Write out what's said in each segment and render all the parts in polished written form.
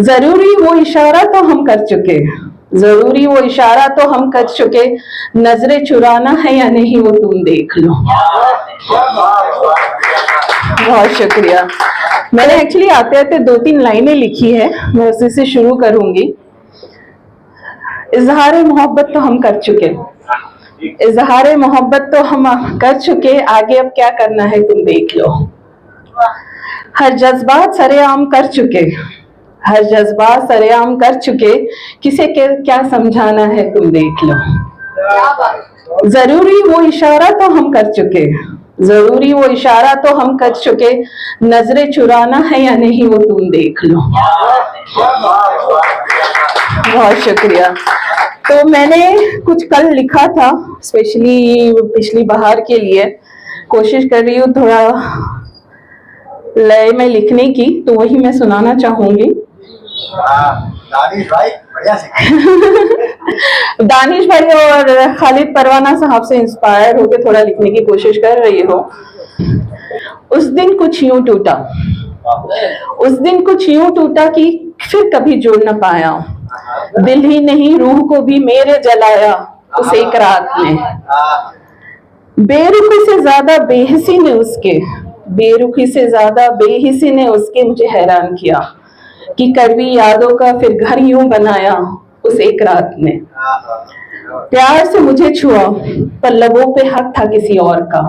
जरूरी वो इशारा तो हम कर चुके, जरूरी वो इशारा तो हम कर चुके, नजरें चुराना है या नहीं वो तुम देख लो। बहुत शुक्रिया। मैंने एक्चुअली आते आते 2-3 लाइनें लिखी है, मैं उसी से शुरू करूंगी। इजहार मोहब्बत तो हम कर चुके, इजहार मोहब्बत तो हम कर चुके, आगे अब क्या करना है तुम देख लो। हर जज्बात सरेआम कर चुके, हर जज्बात सरेआम कर चुके, किसे क्या समझाना है तुम देख लो। जरूरी वो इशारा तो हम कर चुके, जरूरी वो इशारा तो हम कर चुके, नजरें चुराना है या नहीं वो तुम देख लो। बहुत शुक्रिया। तो मैंने कुछ कल लिखा था स्पेशली पिछली बहार के लिए, कोशिश कर रही हूँ थोड़ा लय में लिखने की, तो वही मैं सुनाना चाहूंगी। दानिश भाई बढ़िया दानिश भाई और खालिद परवाना साहब से इंस्पायर होकर थोड़ा लिखने की कोशिश कर रही हो। उस दिन कुछ यूं टूटा, उस दिन कुछ यूं टूटा कि फिर कभी जुड़ न पाया, दिल ही नहीं रूह को भी मेरे जलाया उस एक रात में। बेरुखी से ज्यादा बेहिसी ने उसके, बेरुखी से ज्यादा बेहिसी ने उसके मुझे हैरान किया कि कड़वी यादों का फिर घर यूं बनाया उस एक रात में। प्यार से मुझे छुआ पर लबों पे हक था किसी और का,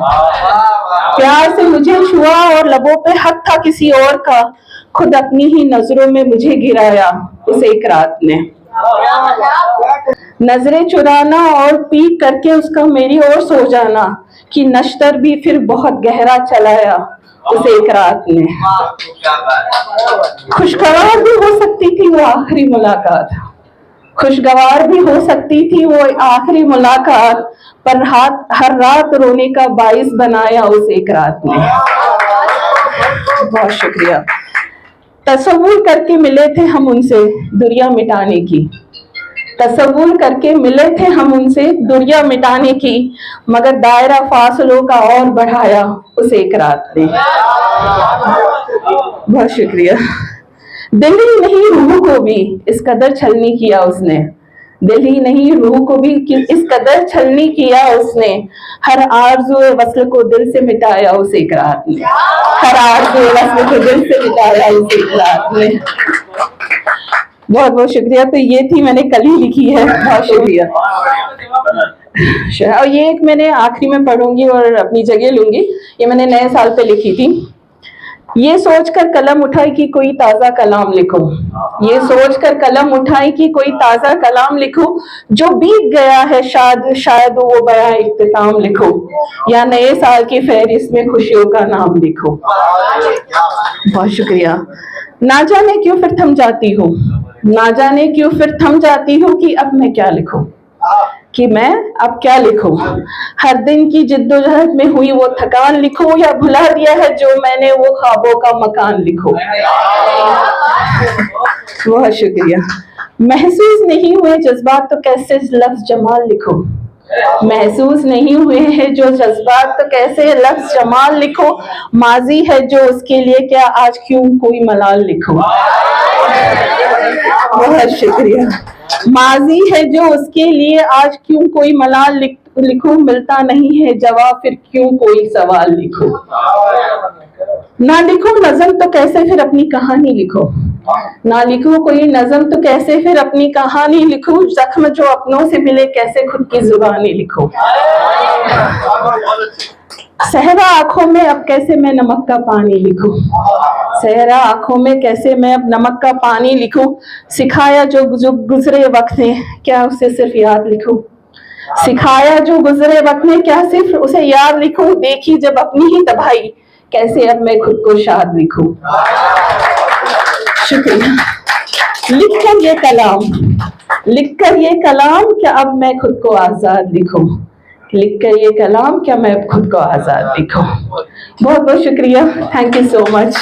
प्यार से मुझे छुआ और लबों पे हक था किसी और का, खुद अपनी ही नजरों में मुझे गिराया उस एक रात में। नजरें चुराना और पीक करके उसका मेरी ओर सो जाना, कि नश्तर भी फिर बहुत गहरा चलाया उस एक रात में। खुशगवार भी हो सकती थी वो आखिरी मुलाकात, खुशगवार भी हो सकती थी वो आखिरी मुलाकात, पर हर रात रोने का बाइस बनाया उस एक रात में। बहुत शुक्रिया। तसव्वुर करके मिले थे हम उनसे दुनिया मिटाने की, तसव्वुर करके मिले थे हम उनसे दुनिया मिटाने की, मगर दायरा फासलों का और बढ़ाया उस एक रात में। बहुत शुक्रिया। दिल ही नहीं रूह को भी इस कदर छलनी किया उसने, दिल ही नहीं रूह को भी इस कदर छलनी किया उसने, हर आरज़ू वस्ल को दिल से मिटाया उस एक रात में, हर आरज़ू वस्ल को दिल से मिटाया उस एक रात में। बहुत बहुत शुक्रिया। तो ये थी मैंने कल ही लिखी है। बहुत शुक्रिया। और ये एक मैंने आखिरी में पढ़ूंगी और अपनी जगह लूंगी, ये मैंने नए साल पे लिखी थी। ये सोचकर कलम उठाई कि कोई ताजा कलाम लिखो, ये सोचकर कलम उठाई कि कोई ताजा कलाम लिखो, जो बीत गया है शायद वो बयां इख्तिताम लिखो, या नए साल की फहरिस्त में खुशियों का नाम लिखो। बहुत शुक्रिया। ना जाने क्यों फिर थम जाती हूँ, ना जाने क्यों फिर थम जाती हूँ कि अब मैं क्या लिखूं, कि मैं अब क्या लिखूं। हर दिन की जिद्दोजहद में हुई वो थकान लिखूं, या भुला दिया है जो मैंने वो ख्वाबों का मकान लिखूं। बहुत शुक्रिया। महसूस नहीं हुए जज्बात तो कैसे लफ्ज जमाल लिखो, महसूस नहीं हुए हैं जो जज्बात तो कैसे लफ्ज जमाल लिखो, माजी है जो उसके लिए क्या आज क्यों कोई मलाल लिखो। बहुत शुक्रिया। माजी है जो उसके लिए आज क्यों कोई मलाल लिखो, मिलता नहीं है जवाब फिर क्यों कोई सवाल लिखो। ना लिखो नज़म तो कैसे फिर अपनी कहानी लिखो, ना लिखो कोई नज़म तो कैसे फिर अपनी कहानी लिखो, जख्म जो अपनों से मिले कैसे खुद की जुबानी लिखो। सहरा आंखों में अब कैसे मैं नमक का पानी लिखूं, सहरा आंखों में कैसे मैं अब नमक का पानी लिखूं, सिखाया जो गुजरे वक्त ने क्या उसे सिर्फ याद लिखूं, सिखाया जो गुजरे वक्त ने क्या सिर्फ उसे याद लिखूं, देखी जब अपनी ही तबाही कैसे अब मैं खुद को शाद लिखूं। शुक्रिया। लिखकर ये कलाम, लिखकर ये कलाम क्या अब मैं खुद को आजाद लिखूं, लिखकर ये कलाम क्या मैं खुद को आजाद लिखूं। बहुत बहुत शुक्रिया। Thank you so much.